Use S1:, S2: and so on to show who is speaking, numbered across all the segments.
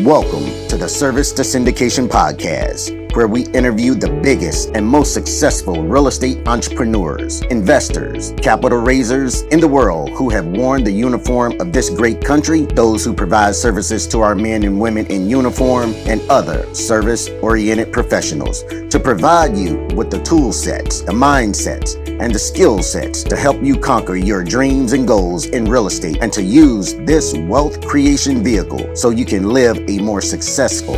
S1: Welcome to the Service to Syndication podcast, where we interview the biggest and most successful real estate entrepreneurs, investors, capital raisers in the world who have worn the uniform of this great country, those who provide services to our men and women in uniform, and other service-oriented professionals to provide you with the tool sets, the mindsets, and the skill sets to help you conquer your dreams and goals in real estate and to use this wealth creation vehicle so you can live a more successful,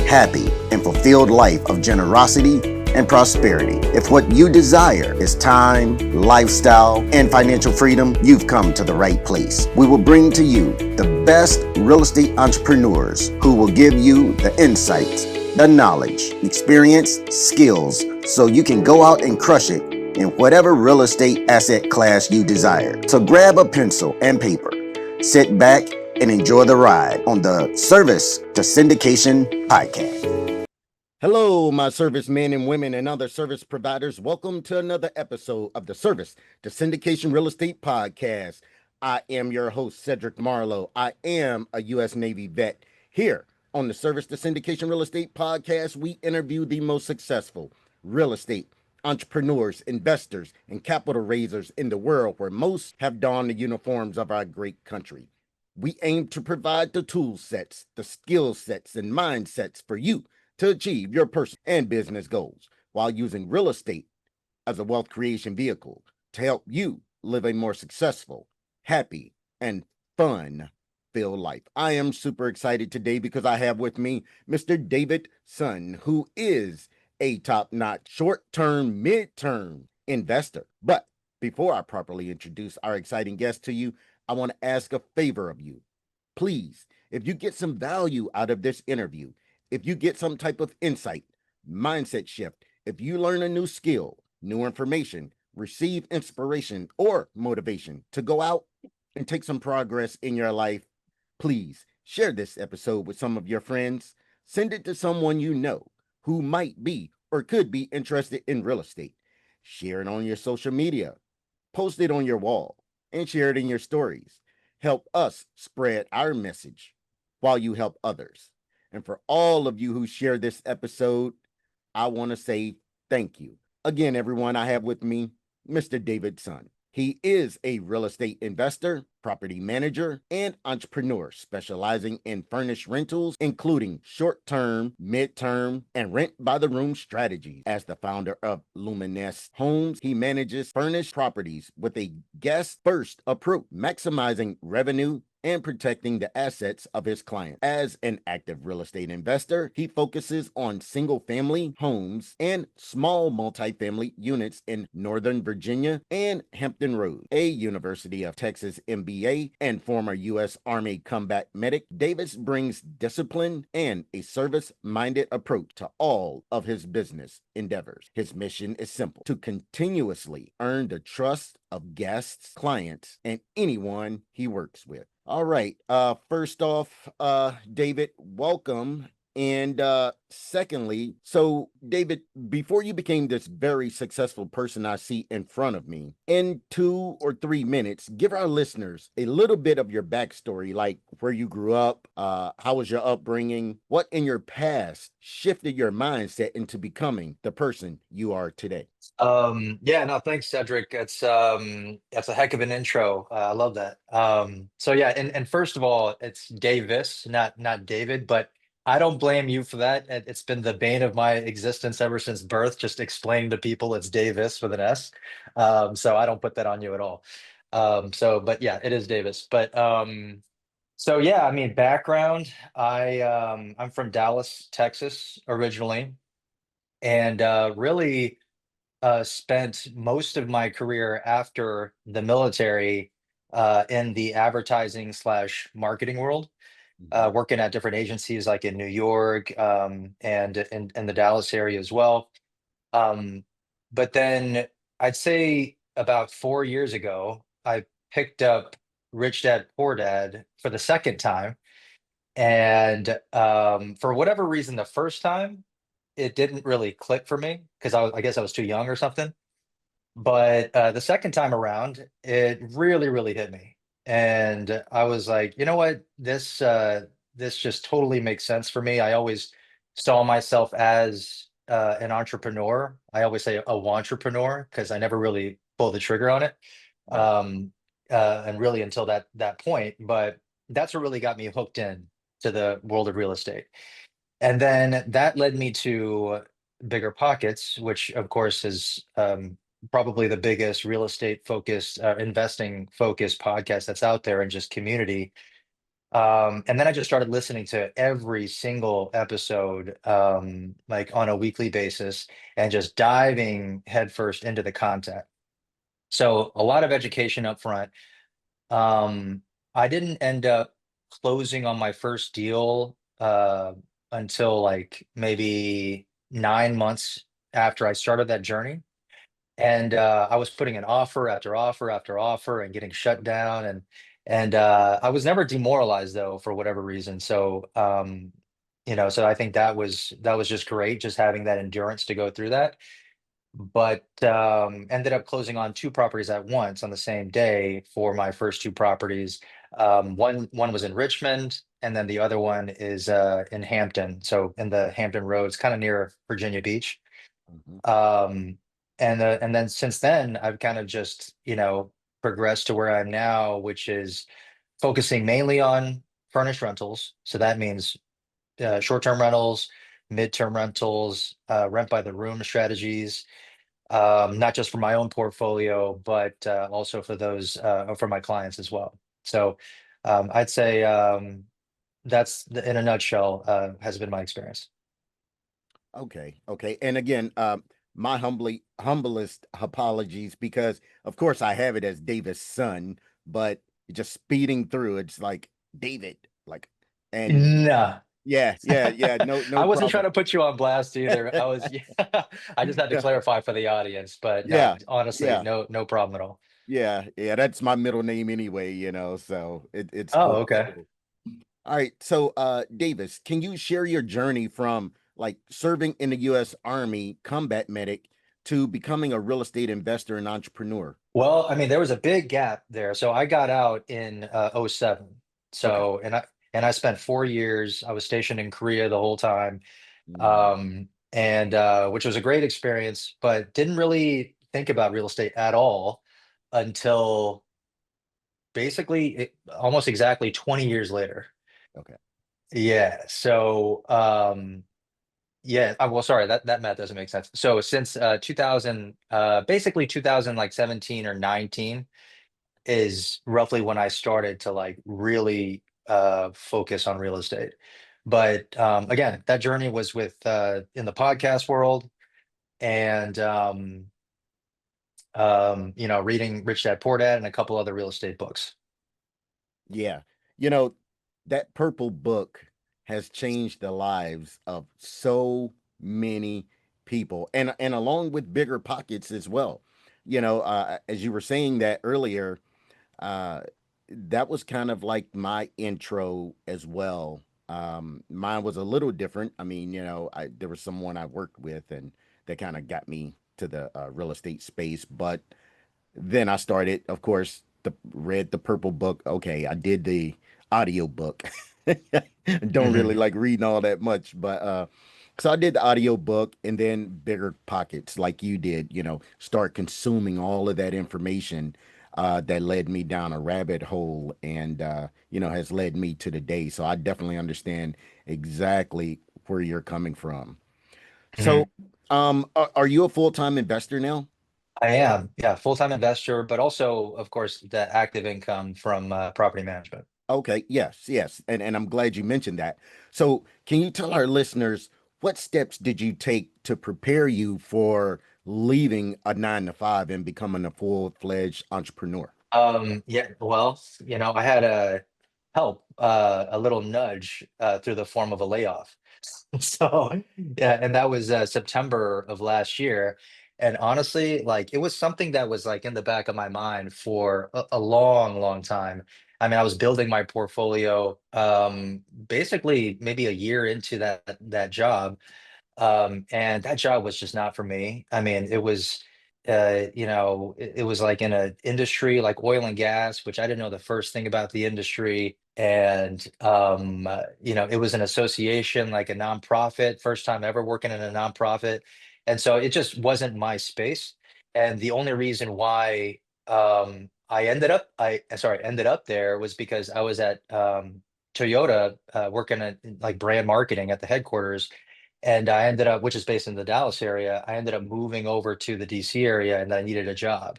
S1: happy, and fulfilled life of generosity and prosperity. If what you desire is time, lifestyle, and financial freedom, you've come to the right place. We will bring to you the best real estate entrepreneurs who will give you the insights, the knowledge, experience, skills, so you can go out and crush it in whatever real estate asset class you desire. So grab a pencil and paper, sit back, and enjoy the ride on the Service to Syndication podcast. Hello, my servicemen and women and other service providers. Welcome to another episode of the Service to Syndication Real Estate Podcast. I am your host, Cedric Marlow. I am a U.S. Navy vet. Here on the Service to Syndication Real Estate Podcast, we interview the most successful real estate entrepreneurs, investors, and capital raisers in the world, where most have donned the uniforms of our great country. We aim to provide the tool sets, the skill sets, and mindsets for you to achieve your personal and business goals while using real estate as a wealth creation vehicle to help you live a more successful, happy, and fun-filled life. I am super excited today because I have with me Mr. David Sun, who is a top-notch short-term, mid-term investor. But before I properly introduce our exciting guest to you, I want to ask a favor of you. Please, if you get some value out of this interview, if you get some type of insight, mindset shift, if you learn a new skill, new information, receive inspiration or motivation to go out and take some progress in your life, please share this episode with some of your friends. Send it to someone you know who might be or could be interested in real estate. Share it on your social media, post it on your wall, and share it in your stories. Help us spread our message while you help others. And for all of you who share this episode, I want to say thank you. Again, everyone, I have with me Mr. David Sun. He is a real estate investor, property manager, and entrepreneur specializing in furnished rentals, including short-term, mid-term, and rent-by-the-room strategies. As the founder of Luminesce Homes, he manages furnished properties with a guest-first approach, maximizing revenue and protecting the assets of his client. As an active real estate investor, he focuses on single-family homes and small multifamily units in Northern Virginia and Hampton Roads. A University of Texas MBA and former U.S. Army combat medic, Davis brings discipline and a service-minded approach to all of his business endeavors. His mission is simple: to continuously earn the trust of guests, clients, and anyone he works with. All right. First off, David, welcome. And secondly, so David, before you became this very successful person I see in front of me, in 2 or 3 minutes, give our listeners a little bit of your backstory, like where you grew up, how was your upbringing, what in your past shifted your mindset into becoming the person you are today.
S2: Yeah, no, thanks, Cedric. That's a heck of an intro. I love that. So yeah, and first of all, it's Davis, not David, but I don't blame you for that. It's been the bane of my existence ever since birth, just explaining to people it's Davis with an S. So I don't put that on you at all. But yeah, it is Davis. So yeah, I mean, background, I'm from Dallas, Texas originally, and really spent most of my career after the military in the advertising slash marketing world,
S1: Mhm.
S2: working at different agencies like in New York, and in the Dallas area as well. Um, but then I'd say about 4 years ago, I picked up Rich Dad Poor Dad for the second time. And for whatever reason, the first time it didn't really click for me because I guess I was too young or something. But, the second time around, it really, really hit me, and I was like, "You know what? this just totally makes sense for me. I always saw myself as an entrepreneur. I always say a entrepreneur because I never really pulled the trigger on it,
S1: Right.
S2: um, and really until that point. But that's what really got me hooked in to the world of real estate. And then that led me to Bigger Pockets, which of course is probably the biggest real estate focused, investing focused podcast that's out there and just community. And then I just started listening to every single episode, like on a weekly basis, and just diving headfirst into the content. So a lot of education up front. Um, I didn't end up closing on my first deal until like maybe 9 months after I started that journey. And I was putting in offer after offer after offer and getting shut down. And I was never demoralized though, for whatever reason. So so I think that was just great, just having that endurance to go through that, but ended up closing on two properties at once on the same day for my first two properties. One was in Richmond, and then the other one is in Hampton, so in the Hampton Roads, kind of near Virginia Beach.
S1: Mhm.
S2: Um, and then since then, I've kind of just progressed to where I'm now, which is focusing mainly on furnished rentals. So that means short-term rentals, mid-term rentals, rent by the room strategies, not just for my own portfolio, but also for those for my clients as well. So I'd say in a nutshell, has been my experience.
S1: Okay, okay. And again, my humblest apologies because of course I have it as Davis' son, but just speeding through, it's like David, like, and
S2: Nah,
S1: yeah, no
S2: I wasn't trying
S1: problem.
S2: to put you on blast either. I was, yeah, I just had to
S1: Yeah,
S2: clarify for the audience, but no,
S1: yeah,
S2: honestly,
S1: yeah,
S2: no problem at all.
S1: yeah. That's my middle name anyway, so it's
S2: Oh,
S1: cool. It's
S2: okay.
S1: cool. All right. So, Davis, can you share your journey from like serving in the U.S. Army combat medic to becoming a real estate investor and entrepreneur?
S2: Well, I mean, there was a big gap there. So I got out in '07.
S1: Okay.
S2: So and I spent 4 years. I was stationed in Korea the whole time,
S1: Mm,
S2: and which was a great experience, but didn't really think about real estate at all until basically almost exactly 20 years later.
S1: okay.
S2: Yeah. So yeah. Well, sorry, that math doesn't make sense. So since 2000, basically 2000, like 17 or 19 is roughly when I started to like really focus on real estate. But again, that journey was with in the podcast world, and reading Rich Dad Poor Dad and a couple other real estate books.
S1: Yeah. You know, that purple book has changed the lives of so many people and along with bigger pockets as well. As you were saying that earlier, uh that was kind of like my intro as well. Mine was a little different. I mean, there was someone I worked with and that kind of got me to the real estate space, but then I started, of course, read the purple book. Okay, I did the audio book. Don't really
S2: Hmm.
S1: like reading all that much, but so I did the audio book and then bigger pockets like you did, start consuming all of that information that led me down a rabbit hole and has led me to the day. So I definitely understand exactly where you're coming from. So,
S2: Hmm.
S1: are you a full-time investor now?
S2: I am, yeah, full-time investor, but also, of course, the active income from property management.
S1: Okay, yes. And I'm glad you mentioned that. So, can you tell our listeners what steps did you take to prepare you for leaving a 9 to 5 and becoming a full-fledged entrepreneur?
S2: Yeah, well, I had a help, a little nudge through the form of a layoff. So, yeah, and that was September of last year. And honestly, like it was something that was like in the back of my mind for a long, long time. I mean, I was building my portfolio basically maybe a year into that job. And that job was just not for me. I mean, it was. it was like in an industry like oil and gas, which I didn't know the first thing about the industry. And it was an association, like a nonprofit, first time ever working in a nonprofit. And so it just wasn't my space. And the only reason why I ended up there was because I was at Toyota working at like brand marketing at the headquarters, and I ended up, which is based in the Dallas area, I ended up moving over to the DC area and I needed a job.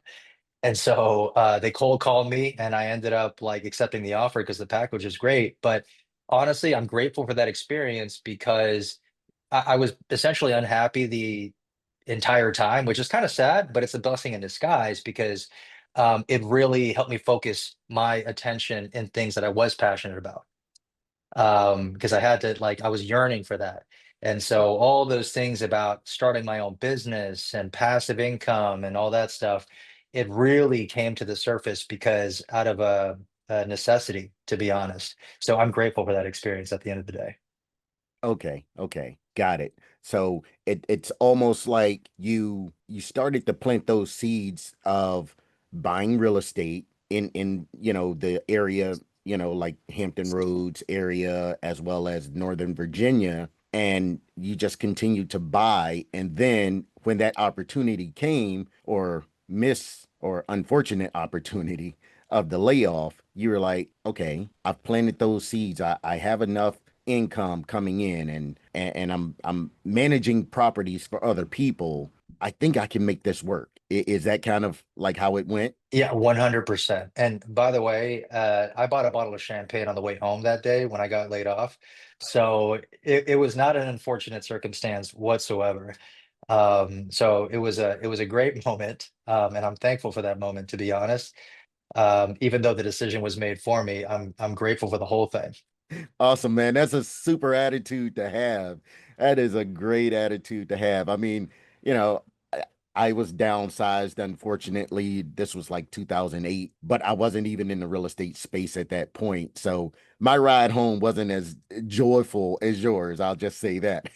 S2: And so they cold called me and I ended up like accepting the offer because the package is great. But honestly, I'm grateful for that experience because I was essentially unhappy the entire time, which is kind of sad, but it's a blessing in disguise because it really helped me focus my attention in things that I was passionate about, because I had to, like, I was yearning for that. And so all those things about starting my own business and passive income and all that stuff, it really came to the surface because out of a necessity, to be honest. So I'm grateful for that experience at the end of the day.
S1: Okay, okay, got it. So it's almost like you started to plant those seeds of buying real estate in the area, like Hampton Roads area as well as Northern Virginia, and you just continued to buy. And then when that opportunity came, or miss or unfortunate opportunity of the layoff, you were like, okay, I've planted those seeds. I have enough income coming in, and I'm managing properties for other people. I think I can make this work. Is that kind of like how it went?
S2: Yeah, 100%. And by the way, I bought a bottle of champagne on the way home that day when I got laid off. So it was not an unfortunate circumstance whatsoever. So it was a great moment, and I'm thankful for that moment, to be honest. Even though the decision was made for me, I'm grateful for the whole thing.
S1: Awesome, man. That's a super attitude to have. That is a great attitude to have. I mean, you know, I, I was downsized, unfortunately. This was like 2008, but I wasn't even in the real estate space at that point. So my ride home wasn't as joyful as yours. I'll just say that.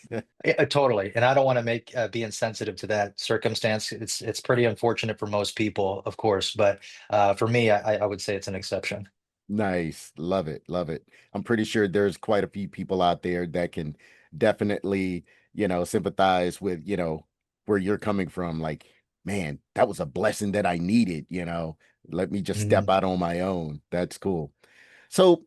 S2: Yeah, totally. And I don't want to make be insensitive to that circumstance. It's pretty unfortunate for most people, of course, but for me, I would say it's an exception.
S1: Nice. Love it. Love it. I'm pretty sure there's quite a few people out there that can definitely, sympathize with, where you're coming from. Like, man, that was a blessing that I needed. Let me just step
S2: Mhm.
S1: out on my own. That's cool. So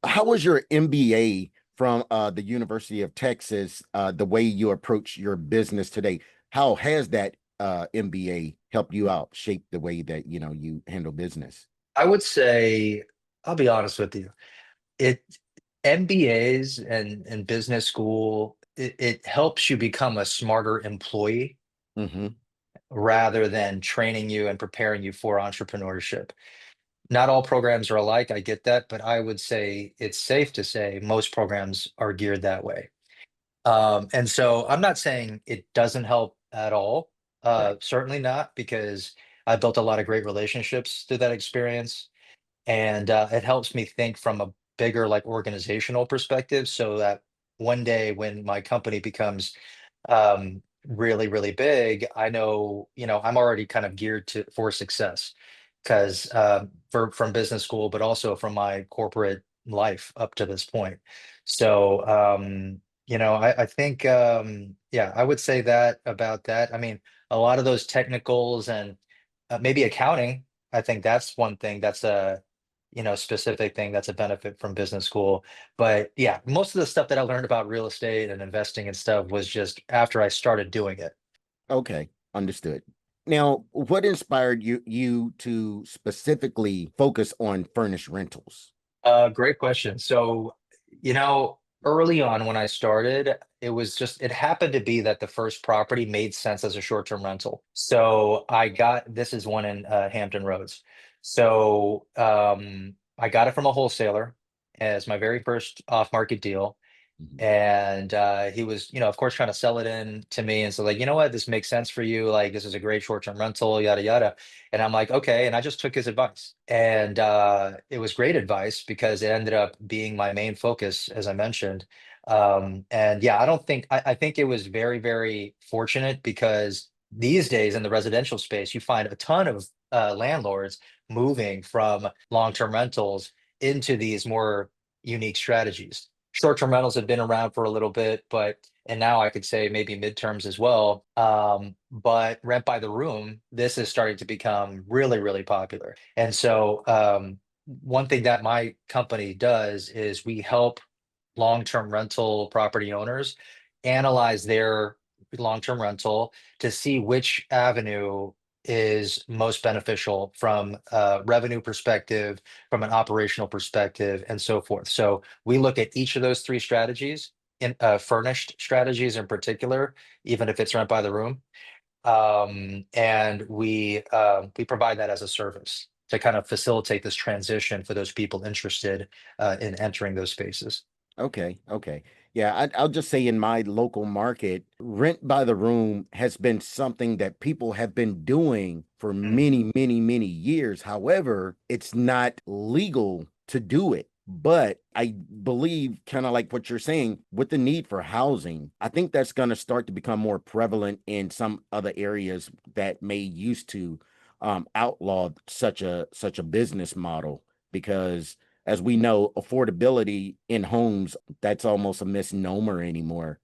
S1: how was your MBA from the University of Texas, the way you approach your business today? How has that MBA helped you out, shape the way that, you handle business?
S2: I would say, I'll be honest with you. It MBAs and business school, it helps you become a smarter employee
S1: Hmm.
S2: rather than training you and preparing you for entrepreneurship. Not all programs are alike, I get that, but I would say it's safe to say most programs are geared that way. And so I'm not saying it doesn't help at all.
S1: Right.
S2: Certainly not, because I built a lot of great relationships through that experience. And it helps me think from a bigger, like, organizational perspective, so that one day when my company becomes really, really big, I know, I'm already kind of geared to for success because from business school, but also from my corporate life up to this point. So, I think, yeah, I would say that about that. I mean, a lot of those technicals and maybe accounting, I think that's one thing that's a, specific thing that's a benefit from business school. But yeah, most of the stuff that I learned about real estate and investing and stuff was just after I started doing it.
S1: Okay, understood. Now, what inspired you to specifically focus on furnished rentals?
S2: Great question. So, early on when I started, it happened to be that the first property made sense as a short-term rental. So this is one in Hampton Roads. So I got it from a wholesaler as my very first off-market deal.
S1: Mhm.
S2: And he was, of course, trying to sell it in to me, and so, like, you know what, this makes sense for you, like, this is a great short-term rental, yada yada. And I'm like, okay, and I just took his advice, and it was great advice because it ended up being my main focus, as I mentioned. And yeah, I don't think I think it was very, very fortunate because these days in the residential space, you find a ton of landlords moving from long-term rentals into these more unique strategies. Short-term rentals have been around for a little bit, but and now I could say maybe midterms as well. But rent by the room, this is starting to become really, really popular. And so one thing that my company does is we help long-term rental property owners analyze their long-term rental to see which avenue is most beneficial from a revenue perspective, from an operational perspective, and so forth. So we look at each of those three strategies, in furnished strategies in particular, even if it's rent by the room, and we provide that as a service to kind of facilitate this transition for those people interested in entering those spaces.
S1: Okay, okay. Yeah, I'll just say in my local market, rent by the room has been something that people have been doing for
S2: Mm.
S1: many, many, many years. However, it's not legal to do it. But I believe, kind of like what you're saying, with the need for housing, I think that's going to start to become more prevalent in some other areas that may used to outlaw such a business model because as we know, affordability in homes, that's almost a misnomer anymore.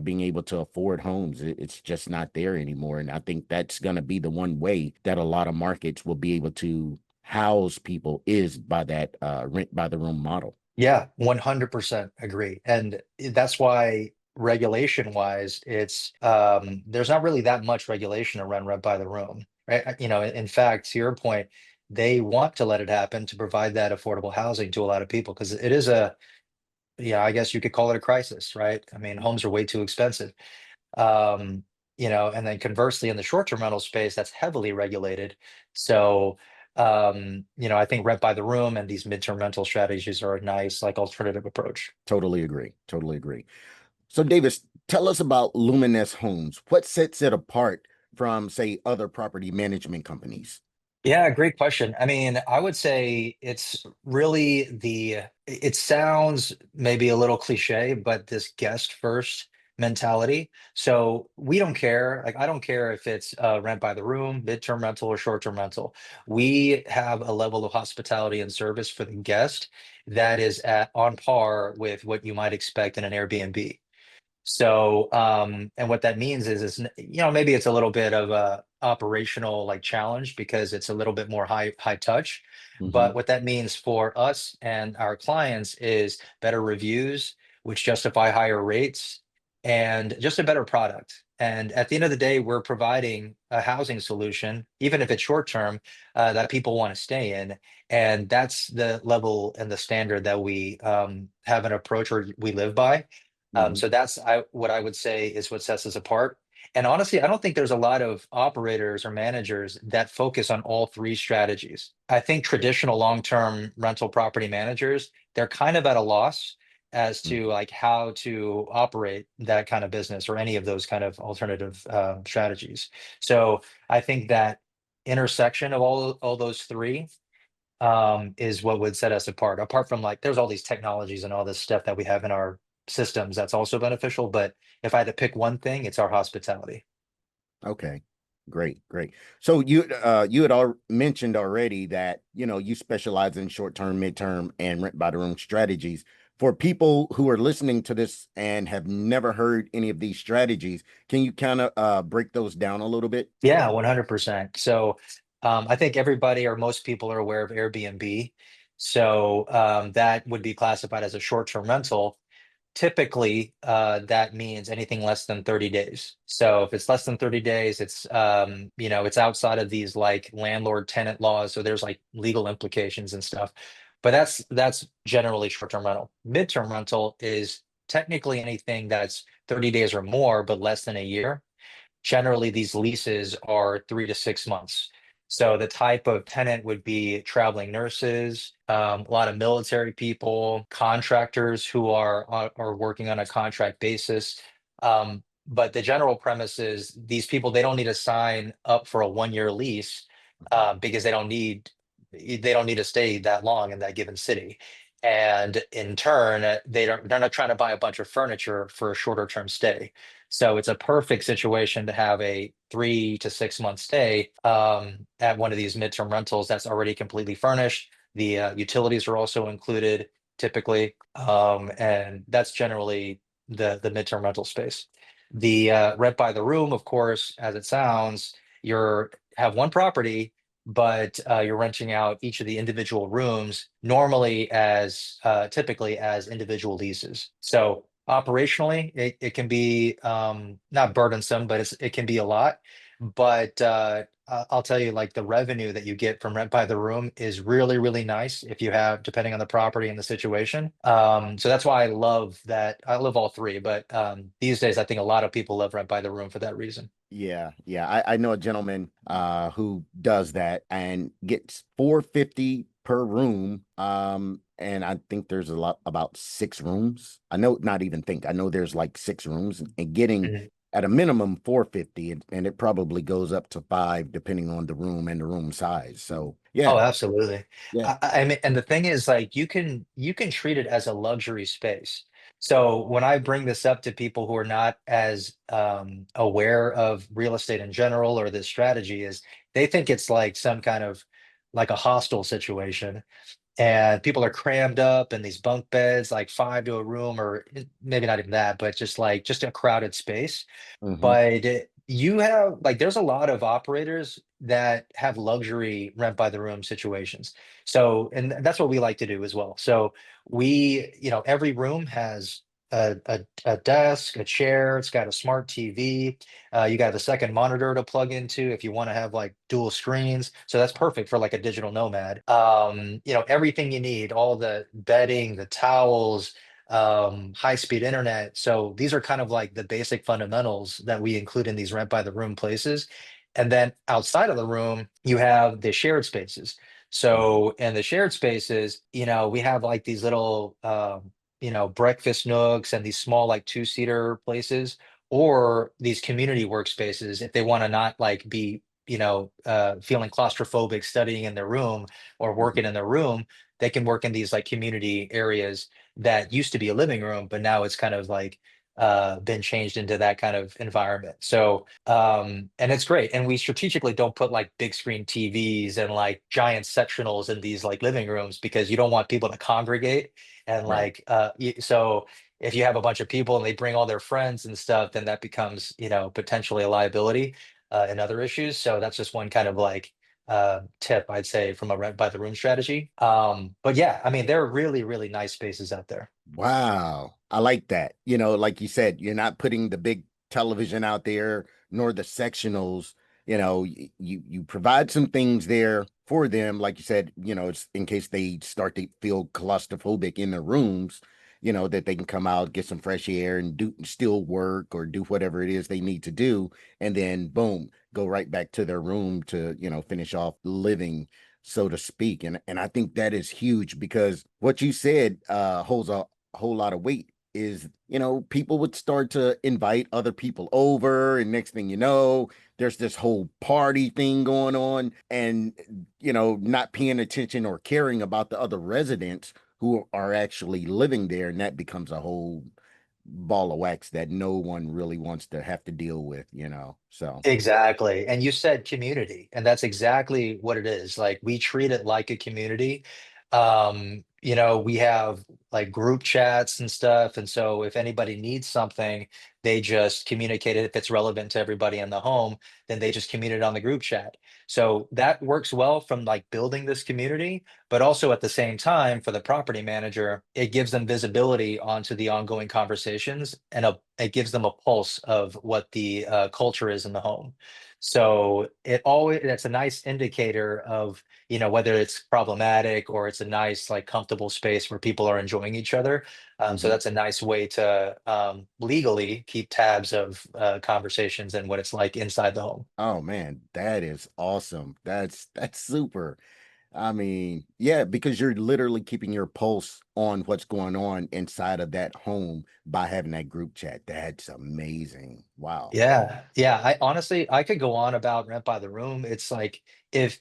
S1: Being able to afford homes, it's just not there anymore. And I think that's going to be the one way that a lot of markets will be able to house people is by that rent by the room model.
S2: Yeah, 100% agree. And that's why regulation wise, it's there's not really that much regulation around rent by the room, right? In fact, to your point, they want to let it happen to provide that affordable housing to a lot of people because it is yeah, I guess you could call it a crisis, right? I mean, homes are way too expensive. Um, and then conversely, in the short-term rental space, that's heavily regulated. So, I think rent by the room and these midterm rental strategies are a nice, like, alternative approach.
S1: Totally agree. Totally agree. So, Davis, tell us about Luminesce Homes. What sets it apart from, say, other property management companies?
S2: Yeah, great question. I mean, I would say it's really it sounds maybe a little cliche, but this guest first mentality. So we don't care. Like, I don't care if it's rent by the room, midterm rental, or short-term rental. We have a level of hospitality and service for the guest that is at on par with what you might expect in an Airbnb. So, and what that means is, maybe it's a little bit of a operational like challenge because it's a little bit more high touch.
S1: Hmm.
S2: But what that means for us and our clients is better reviews, which justify higher rates and just a better product. And at the end of the day, we're providing a housing solution, even if it's short term, that people want to stay in. And that's the level and the standard that we have an approach or we live by.
S1: Hmm.
S2: So that's what I would say is what sets us apart. And honestly, I don't think there's a lot of operators or managers that focus on all three strategies. I think traditional long-term rental property managers, they're kind of at a loss as to like how to operate that kind of business or any of those kind of alternative strategies. So I think that intersection of all those three is what would set us apart. Apart from like, there's all these technologies and all this stuff that we have in our systems that's also beneficial. But if I had to pick one thing, it's our hospitality.
S1: Okay. Great, great. So you had all mentioned already that you specialize in short-term, midterm, and rent by the room strategies. For people who are listening to this and have never heard any of these strategies, can you kind of break those down a little bit?
S2: Yeah, 100%. So I think everybody or most people are aware of Airbnb. So that would be classified as a short-term rental. Typically, that means anything less than 30 days. So if it's less than 30 days, it's outside of these like landlord tenant laws. So there's like legal implications and stuff. But that's generally short-term rental. Midterm rental is technically anything that's 30 days or more, but less than a year. Generally, these leases are 3 to 6 months. So the type of tenant would be traveling nurses, a lot of military people, contractors who are working on a contract basis. But the general premise is these people, they don't need to sign up for a 1 year lease because they don't need to stay that long in that given city. And in turn, they're not trying to buy a bunch of furniture for a shorter term stay. So it's a perfect situation to have a 3 to 6 month stay at one of these midterm rentals that's already completely furnished. The utilities are also included typically, and that's generally the midterm rental space. The rent by the room, of course, as it sounds, you're have one property, but you're renting out each of the individual rooms normally as typically as individual leases. So operationally, it can be not burdensome, but it can be a lot. But I'll tell you, like the revenue that you get from rent by the room is really, really nice if you have, depending on the property and the situation. So that's why I love that. I love all three, but these days I think a lot of people love rent by the room for that reason.
S1: Yeah, yeah. I know a gentleman who does that and gets 450 per room. And I think there's a lot about 6 rooms. I know not even think. I know there's like 6 rooms and getting
S2: Mhm.
S1: at a minimum 450 and it probably goes up to five depending on the room and the room size. So
S2: Oh,
S1: yeah,
S2: absolutely.
S1: yeah.
S2: I mean, and the thing is, like, you can treat it as a luxury space. So when I bring this up to people who are not as aware of real estate in general or this strategy, is they think it's like some kind of like a hostel situation, and people are crammed up in these bunk beds, like five to a room, or maybe not even that, but just a crowded space.
S1: Hmm.
S2: But you have like there's a lot of operators that have luxury rent by the room situations. So, and that's what we like to do as well. So every room has a desk, a chair, it's got a smart TV. You got the second monitor to plug into if you want to have like dual screens. So that's perfect for like a digital nomad. Everything you need, all the bedding, the towels, high-speed internet. So these are kind of like the basic fundamentals that we include in these rent by the room places. And then outside of the room, you have the shared spaces. So in the shared spaces, we have like these little, breakfast nooks and these small like two-seater places, or these community workspaces if they want to not like be, feeling claustrophobic studying in their room or working in their room. They can work in these like community areas that used to be a living room, but now it's kind of like been changed into that kind of environment. So, and it's great. And we strategically don't put like big screen TVs and like giant sectionals in these like living rooms because you don't want people to congregate. And
S1: Right.
S2: like, so if you have a bunch of people and they bring all their friends and stuff, then that becomes, potentially a liability and other issues. So that's just one kind of like tip I'd say from a rent by the room strategy. But yeah, I mean, there are really, really nice spaces out there.
S1: Wow. I like that. Like you said, you're not putting the big television out there nor the sectionals. You provide some things there for them. Like you said, it's in case they start to feel claustrophobic in their rooms, that they can come out, get some fresh air and do still work or do whatever it is they need to do. And then boom, go right back to their room to, finish off living, so to speak. And I think that is huge because what you said holds a whole lot of weight is, people would start to invite other people over, and next thing you know, there's this whole party thing going on, and not paying attention or caring about the other residents who are actually living there, and that becomes a whole ball of wax that no one really wants to have to deal with, so
S2: Exactly. And you said community, and that's exactly what it is. Like we treat it like a community. We have like group chats and stuff. And so if anybody needs something, they just communicate it. If it's relevant to everybody in the home, then they just communicate on the group chat. So that works well from like building this community, but also at the same time for the property manager, it gives them visibility onto the ongoing conversations and it gives them a pulse of what the culture is in the home. So that's a nice indicator of, whether it's problematic or it's a nice, like comfortable space where people are enjoying each other. So
S1: mhm.
S2: that's a nice way to legally keep tabs of conversations and what it's like inside the home.
S1: Oh man, that is awesome. That's super. I mean, yeah, because you're literally keeping your pulse on what's going on inside of that home by having that group chat. That's amazing. Wow.
S2: Yeah, yeah. I honestly, I could go on about rent by the room. It's like if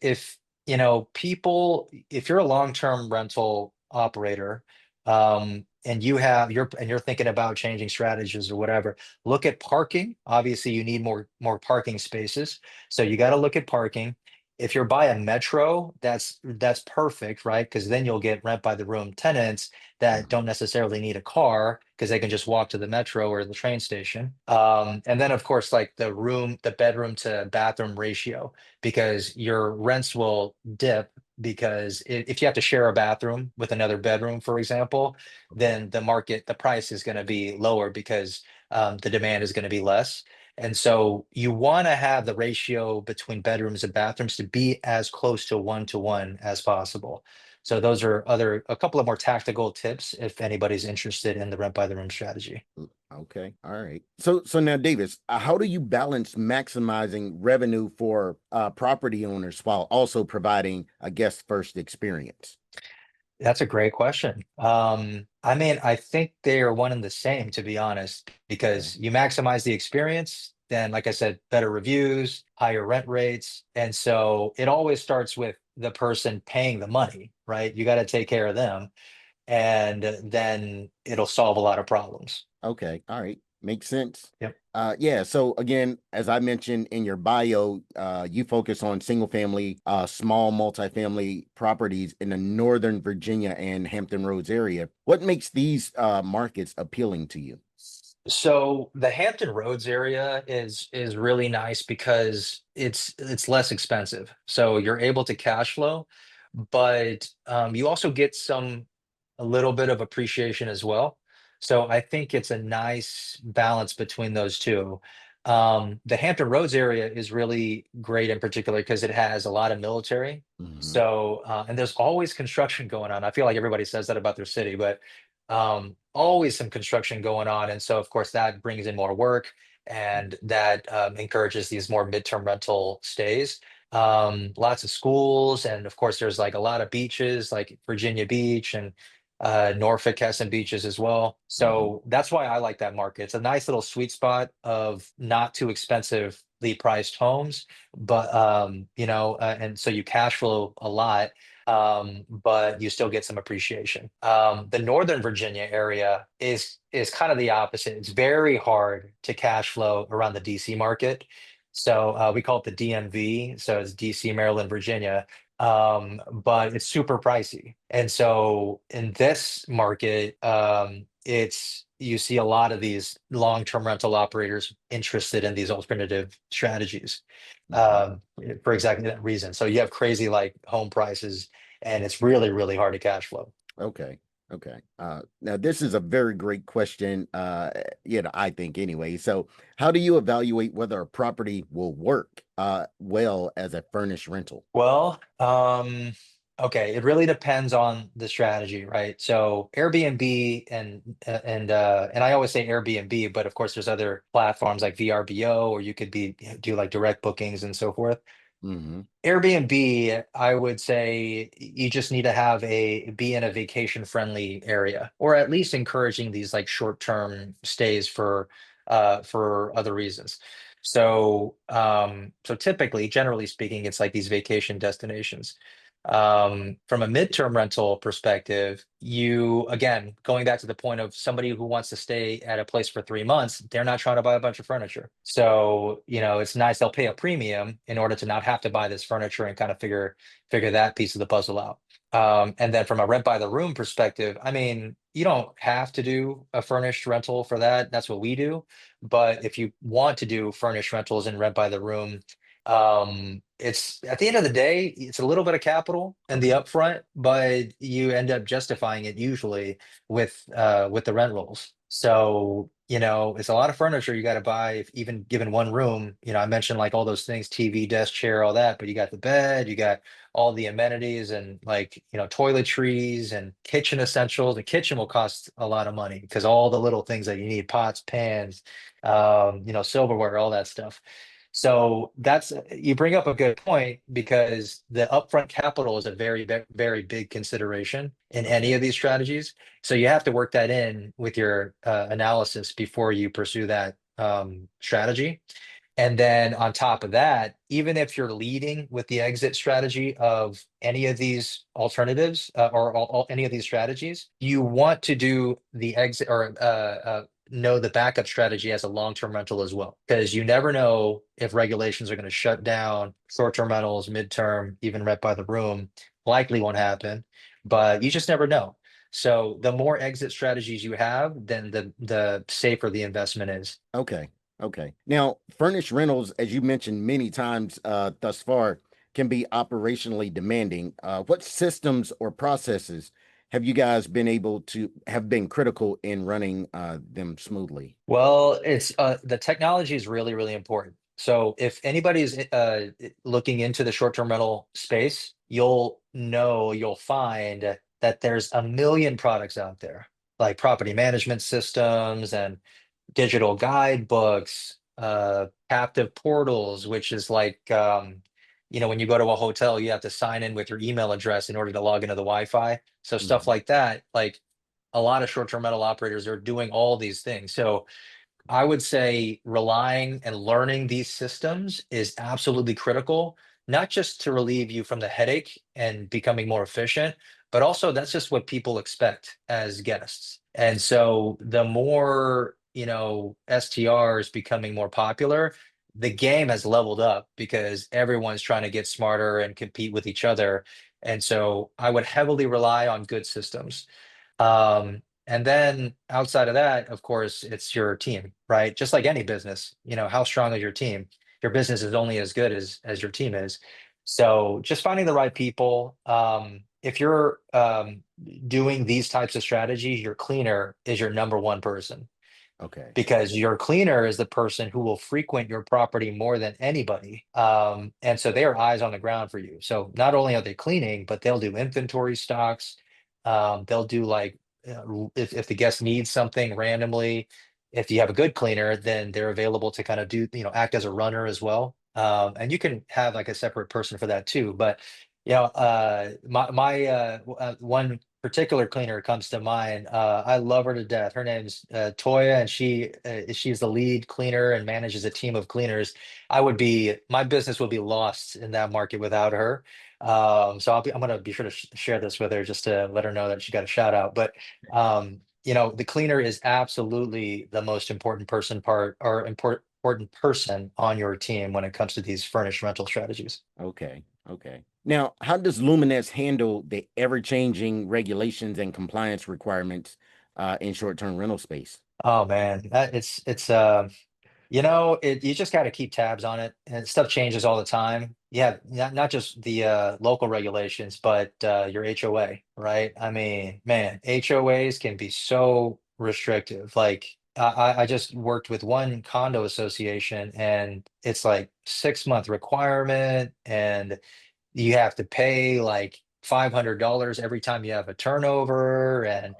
S2: you're a long-term rental operator, and you're thinking about changing strategies or whatever, look at parking. Obviously, you need more parking spaces, so you got to look at parking. If you're by a metro, that's perfect, right? Because then you'll get rent by the room tenants that don't necessarily need a car because they can just walk to the metro or the train station. And then, of course, like the bedroom to bathroom ratio, because your rents will dip because if you have to share a bathroom with another bedroom, for example,
S1: Okay.
S2: then the price is going to be lower because the demand is going to be less. And so you want to have the ratio between bedrooms and bathrooms to be as close to one as possible. So those are a couple of more tactical tips if anybody's interested in the rent by the room strategy.
S1: Okay. All right. So now, Davis, how do you balance maximizing revenue for property owners while also providing a guest first experience?
S2: That's a great question. I mean, I think they are one and the same, to be honest,
S1: Okay.
S2: because you maximize the experience, then, like I said, better reviews, higher rent rates. And so it always starts with the person paying the money, right? You got to take care of them, and then it'll solve a lot of problems.
S1: Okay. All right. Makes sense.
S2: Yep.
S1: Yeah. So again, as I mentioned in your bio, you focus on single family, small multifamily properties in the Northern Virginia and Hampton Roads area. What makes these markets appealing to you?
S2: So the Hampton Roads area is really nice because it's less expensive. So you're able to cash flow, but you also get a little bit of appreciation as well. So I think it's a nice balance between those two. The Hampton Roads area is really great in particular because it has a lot of military.
S1: Hmm.
S2: So and there's always construction going on. I feel like everybody says that about their city, but always some construction going on. And so, of course, that brings in more work and that encourages these more midterm rental stays. Lots of schools. And of course, there's like a lot of beaches like Virginia Beach and Norfolk has some beaches as well.
S1: Hmm.
S2: So that's why I like that market. It's a nice little sweet spot of not too expensively priced homes, but and so you cash flow a lot, but you still get some appreciation. The Northern Virginia area is kind of the opposite. It's very hard to cash flow around the DC market. So we call it the DMV. So it's DC, Maryland, Virginia. But it's super pricey. And so in this market, it's you see a lot of these long-term rental operators interested in these alternative strategies
S1: Hmm.
S2: um, for exactly that reason. So you have crazy like home prices and it's really, really hard to cash flow.
S1: Okay. Okay. Now this is a very great question. I think anyway. So how do you evaluate whether a property will work well as a furnished rental?
S2: Well, okay, it really depends on the strategy, right? So Airbnb and I always say Airbnb, but of course there's other platforms like VRBO, or you could do like direct bookings and so forth.
S1: Hmm.
S2: Airbnb, I would say you just need to be in a vacation friendly area, or at least encouraging these like short term stays for other reasons. So typically, generally speaking, it's like these vacation destinations. From a midterm rental perspective, you again going back to the point of somebody who wants to stay at a place for 3 months, they're not trying to buy a bunch of furniture. So, it's nice they'll pay a premium in order to not have to buy this furniture and kind of figure that piece of the puzzle out. And then from a rent by the room perspective, I mean, you don't have to do a furnished rental for that. That's what we do. But if you want to do furnished rentals and rent by the room, it's at the end of the day, it's a little bit of capital in the
S1: Okay.
S2: upfront, but you end up justifying it usually with the rent rolls. So, it's a lot of furniture you got to buy if even given one room. I mentioned like all those things, TV, desk, chair, all that, but you got the bed, you got all the amenities and like, toiletries and kitchen essentials. The kitchen will cost a lot of money because all the little things that you need, pots, pans, silverware, all that stuff. So you bring up a good point because the upfront capital is a very big consideration in any
S1: Okay.
S2: of these strategies. So you have to work that in with your analysis before you pursue that strategy. And then on top of that, even if you're leading with the exit strategy of any of these alternatives or any of these strategies, you want to do the exit or know the backup strategy as a long-term rental as well, because you never know if regulations are going to shut down short-term rentals, mid-term, even rent by the room. Likely won't happen, but you just never know. So the more exit strategies you have, then the safer the investment is.
S1: Okay. Okay. Now, furnished rentals, as you mentioned many times thus far, can be operationally demanding. What systems or processes have you guys been able to have been critical in running them smoothly?
S2: Well, it's the technology is really, really important. So if anybody's looking into the short-term rental space, you'll find that there's a million products out there, like property management systems and digital guidebooks, captive portals, which is like when you go to a hotel, you have to sign in with your email address in order to log into the Wi-Fi. So stuff
S1: Mhm.
S2: like that, like a lot of short-term rental operators are doing all these things. So I would say relying and learning these systems is absolutely critical, not just to relieve you from the headache and becoming more efficient, but also that's just what people expect as guests. And so the more, STRs becoming more popular, the game has leveled up because everyone's trying to get smarter and compete with each other. And so I would heavily rely on good systems. And then outside of that, of course, it's your team, right? Just like any business, how strong is your team? Your business is only as good as your team is. So just finding the right people. If you're doing these types of strategies, your cleaner is your number one person
S1: Okay.
S2: because your cleaner is the person who will frequent your property more than anybody. And so they are eyes on the ground for you. So not only are they cleaning, but they'll do inventory stocks. They'll do like if the guest needs something randomly, if you have a good cleaner, then they're available to kind of do, act as a runner as well. And you can have like a separate person for that too. But my one particular cleaner comes to mind. I love her to death. Her name's Toya, and she's the lead cleaner and manages a team of cleaners. My business would be lost in that market without her. So I'm gonna be sure to share this with her just to let her know that she got a shout out. But the cleaner is absolutely the most important important person on your team when it comes to these furnished rental strategies.
S1: Okay. Okay. Now, how does Luminesce handle the ever-changing regulations and compliance requirements in short-term rental space?
S2: Oh man, you just got to keep tabs on it, and stuff changes all the time. Yeah, not just the local regulations, but your HOA, right? I mean, man, HOAs can be so restrictive. Like, I just worked with one condo association, and it's like 6 month requirement, and you have to pay like $500 every time you have a turnover, and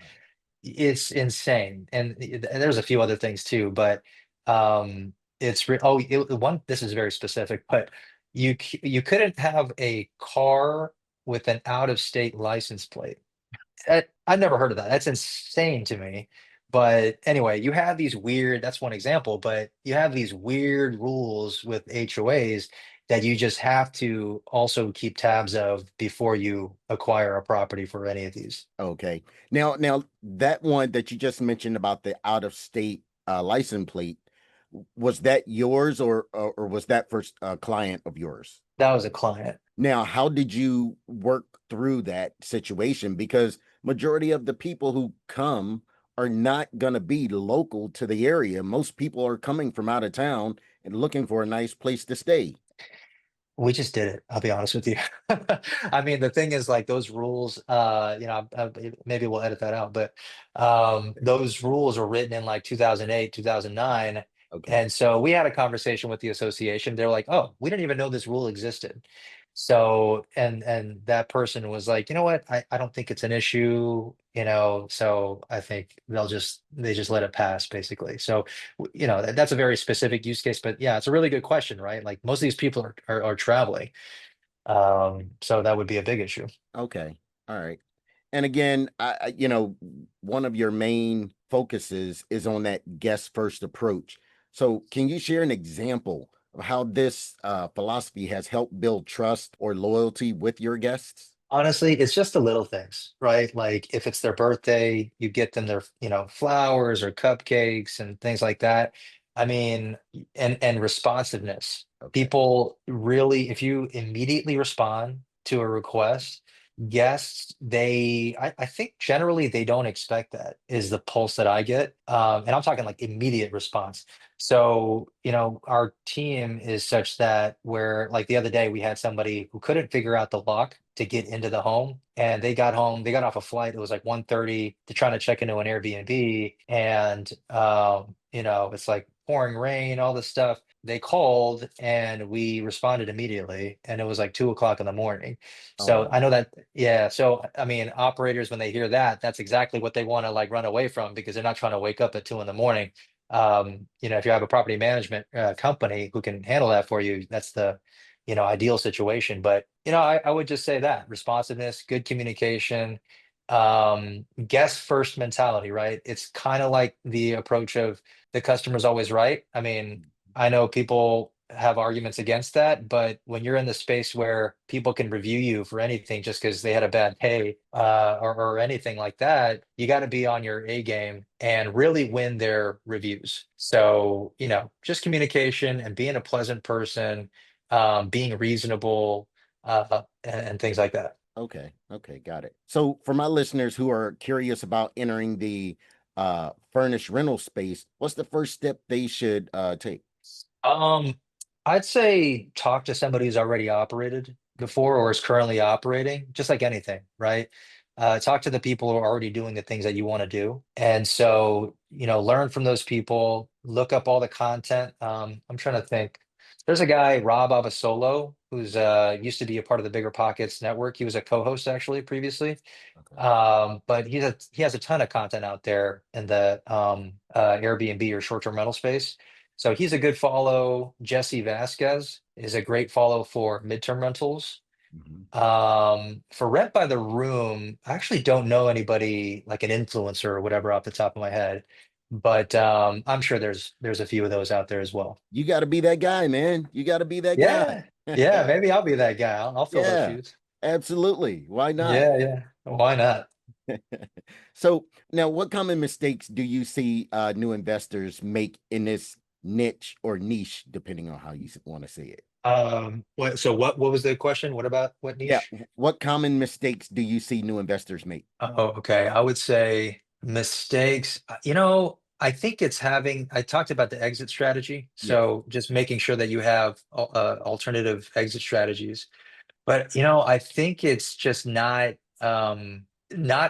S2: it's insane. And there's a few other things too, but one, this is very specific, but you couldn't have a car with an out of state license plate. I've never heard of that. That's insane to me. But anyway, that's one example, but you have these weird rules with HOAs that you just have to also keep tabs of before you acquire a property for any of these.
S1: Okay. Now that one that you just mentioned about the out-of-state license plate, was that yours or was that for a client of yours?
S2: That was a client.
S1: Now, how did you work through that situation? Because majority of the people who come are not going to be local to the area. Most people are coming from out of town and looking for a nice place to stay.
S2: We just did it. I'll be honest with you. I mean, the thing is, like those rules. Maybe we'll edit that out, but those rules were written in like 2008, 2009,
S1: Okay.
S2: and so we had a conversation with the association. They're like, "Oh, we didn't even know this rule existed." So, and that person was like, "You know what? I don't think it's an issue. So I think they just let it pass, basically." So that's a very specific use case, but yeah, it's a really good question, right? Like most of these people are traveling, so that would be a big issue.
S1: Okay. All right. And again, one of your main focuses is on that guest first approach. So, can you share an example of how this philosophy has helped build trust or loyalty with your guests?
S2: Honestly, it's just the little things, right? Like if it's their birthday, you get them their, flowers or cupcakes and things like that. I mean, and responsiveness.
S1: Okay.
S2: People really, if you immediately respond to a request, guests, I think generally they don't expect that is the pulse that I get. And I'm talking like immediate response. So, our team is such that where like the other day we had somebody who couldn't figure out the lock to get into the home and they got home, they got off a flight. It was like 1:30 to trying to check into an Airbnb and it's like pouring rain, all this stuff. They called and we responded immediately and it was like 2 o'clock in the morning.
S1: Oh
S2: So I
S1: wow.
S2: know that, yeah. So I mean, operators, when they hear that, that's exactly what they want to like run away from because they're not trying to wake up at 2 in the morning. If you have a property management company who can handle that for you, that's the, ideal situation. But, I would just say that responsiveness, good communication, guest first mentality, right? It's kind of like the approach of the customer's always right. I mean, I know people have arguments against that, but when you're in the space where people can review you for anything just because they had a bad day or anything like that, you got to be on your A game and really win their reviews. So, just communication and being a pleasant person, being reasonable, and things like that.
S1: Okay. Okay. Got it. So for my listeners who are curious about entering the furnished rental space, what's the first step they should take?
S2: Um, I'd say talk to somebody who's already operated before or is currently operating, just like anything, right? Talk to the people who are already doing the things that you want to do. And so, learn from those people, look up all the content. I'm trying to think. There's a guy, Rob Abasolo, who's used to be a part of the Bigger Pockets network. He was a co-host actually previously.
S1: Okay.
S2: But he has a ton of content out there in the Airbnb or short-term rental space. So he's a good follow. Jesse Vasquez is a great follow for midterm rentals.
S1: Mhm.
S2: For rent by the room, I actually don't know anybody like an influencer or whatever off the top of my head, but I'm sure there's a few of those out there as well.
S1: You got to be that guy, man. You got to be that guy.
S2: Yeah, yeah, maybe I'll be that guy. I'll fill those
S1: Yeah,
S2: shoes.
S1: absolutely. Why not?
S2: Yeah, yeah. Why not?
S1: So now, what common mistakes do you see new investors make in this niche or niche, depending on how you want to say it?
S2: So what was the question? What about what
S1: Yeah,
S2: niche?
S1: what common mistakes do you see new investors make?
S2: Oh, okay. I would say mistakes. I think I talked about the exit strategy.
S1: Yes.
S2: So just making sure that you have alternative exit strategies. But, I think it's just not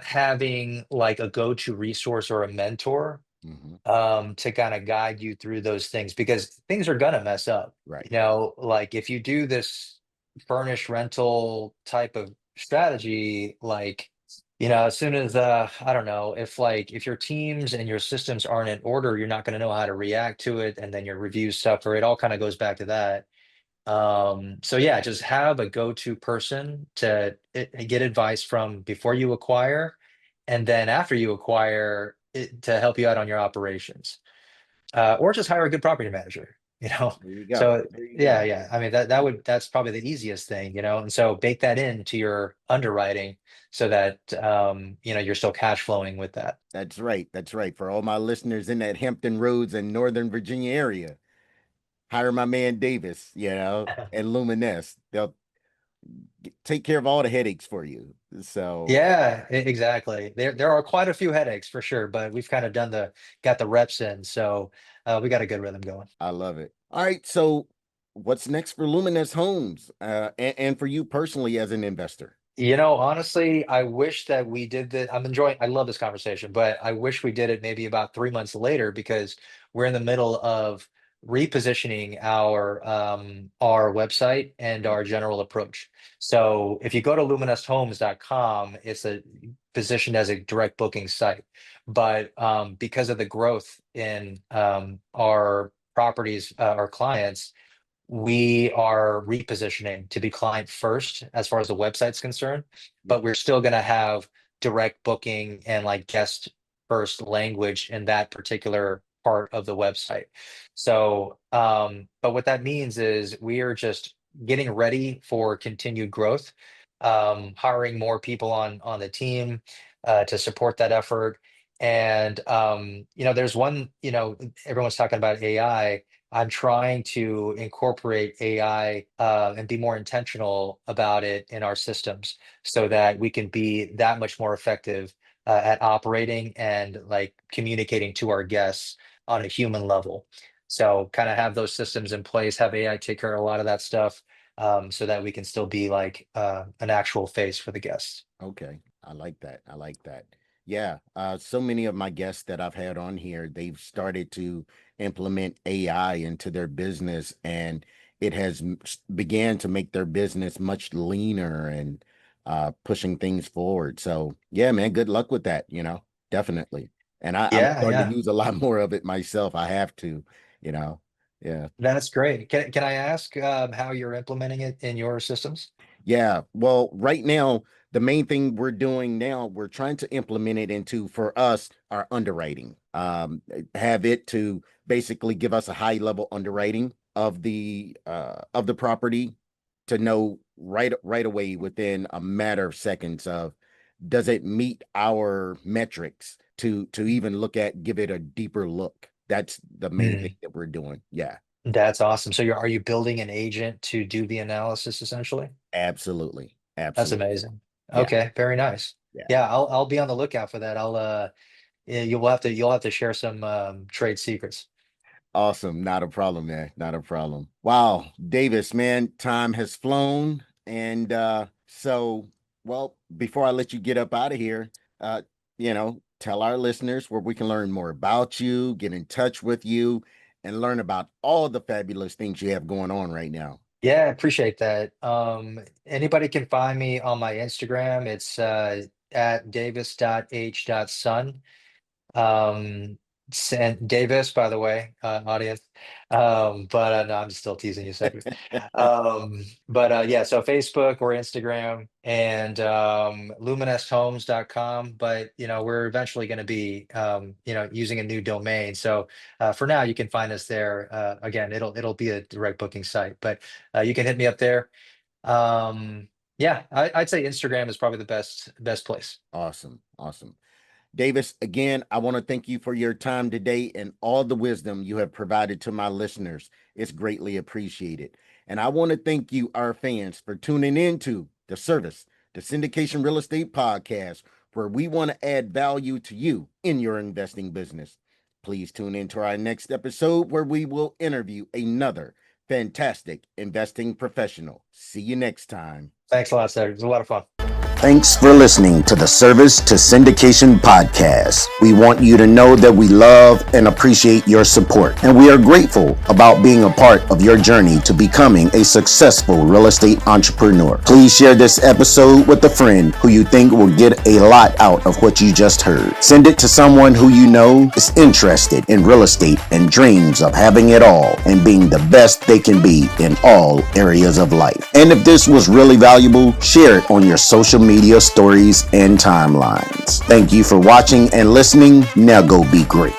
S2: having like a go-to resource or a mentor
S1: Hmm.
S2: to kind of guide you through those things because things are gonna mess up.
S1: Right.
S2: Like if you do this furnished rental type of strategy, like, as soon as I don't know, if your teams and your systems aren't in order, you're not gonna know how to react to it, and then your reviews suffer. It all kind of goes back to that. So yeah, just have a go-to person to get advice from before you acquire, and then after you acquire it to help you out on your operations. Or just hire a good property manager, you know.
S1: There you go.
S2: So
S1: There you
S2: yeah,
S1: go.
S2: yeah. I mean that's probably the easiest thing, and so bake that into your underwriting so that you're still cash flowing with that.
S1: That's right. That's right. For all my listeners in that Hampton Roads and Northern Virginia area, hire my man Davis, and Luminesce. They'll take care of all the headaches for you. So
S2: Yeah, exactly. There are quite a few headaches for sure, but we've kind of got the reps in, so we got a good rhythm going.
S1: I love it. All right. So what's next for Luminesce Homes and for you personally as an investor?
S2: Honestly, I wish that we did that. I love this conversation, but I wish we did it maybe about 3 months later because we're in the middle of repositioning our website and our general approach. So if you go to luminescehomes.com, it's positioned as a direct booking site. But because of the growth in our properties, our clients, we are repositioning to be client first as far as the website's concerned,
S1: Yep.
S2: but we're still going to have direct booking and like guest first language in that particular part of the website. So, but what that means is we are just getting ready for continued growth, hiring more people on the team to support that effort. And there's one, everyone's talking about AI. I'm trying to incorporate AI and be more intentional about it in our systems so that we can be that much more effective at operating and like communicating to our guests on a human level. So kind of have those systems in place, have AI take care of a lot of that stuff, so that we can still be like an actual face for the guests.
S1: Okay. I like that. I like that. Yeah. So many of my guests that I've had on here, they've started to implement AI into their business, and it has began to make their business much leaner and pushing things forward. So yeah, man, good luck with that, definitely. And I'm
S2: Yeah,
S1: starting to
S2: yeah,
S1: use a lot more of it myself. I have to, you know. Yeah.
S2: that's great. Can I ask how you're implementing it in your systems?
S1: Yeah. Well, right now, the main thing we're doing now, we're trying to implement it into, for us, our underwriting. Have it to basically give us a high level underwriting of the property, to know right away within a matter of seconds of, does it meet our metrics, to even look at, give it a deeper look. That's the main thing
S2: Hmm.
S1: that we're doing. Yeah,
S2: That's awesome. So are you building an agent to do the analysis essentially?
S1: absolutely.
S2: That's
S1: Absolutely.
S2: amazing.
S1: Yeah.
S2: Okay, very nice.
S1: Yeah.
S2: Yeah, I'll be on the lookout for that. Yeah, you'll have to share some trade secrets.
S1: Awesome. Not a problem, man. Not a problem. Wow, Davis, man, time has flown. And well, before I let you get up out of here, tell our listeners where we can learn more about you, get in touch with you, and learn about all the fabulous things you have going on right now.
S2: Yeah, I appreciate that. Anybody can find me on my Instagram. It's at davis.h.son. And Davis, by the way, audience. But no, I'm still teasing you, Cedric. But yeah, so Facebook or Instagram and luminescehomes.com. But we're eventually going to be using a new domain. So for now, you can find us there. Again, it'll be a direct booking site, but you can hit me up there. Yeah, I'd say Instagram is probably the best place.
S1: Awesome. Awesome. Davis, again, I want to thank you for your time today and all the wisdom you have provided to my listeners. It's greatly appreciated. And I want to thank you, our fans, for tuning into the Syndication Real Estate Podcast, where we want to add value to you in your investing business. Please tune into our next episode, where we will interview another fantastic investing professional. See you next time.
S2: Thanks a lot, Cedric. It was a lot of fun.
S1: Thanks for listening to the Service to Syndication podcast. We want you to know that we love and appreciate your support, and we are grateful about being a part of your journey to becoming a successful real estate entrepreneur. Please share this episode with a friend who you think will get a lot out of what you just heard. Send it to someone who you know is interested in real estate and dreams of having it all and being the best they can be in all areas of life. And if this was really valuable, share it on your social media stories and timelines. Thank you for watching and listening. Now go be great.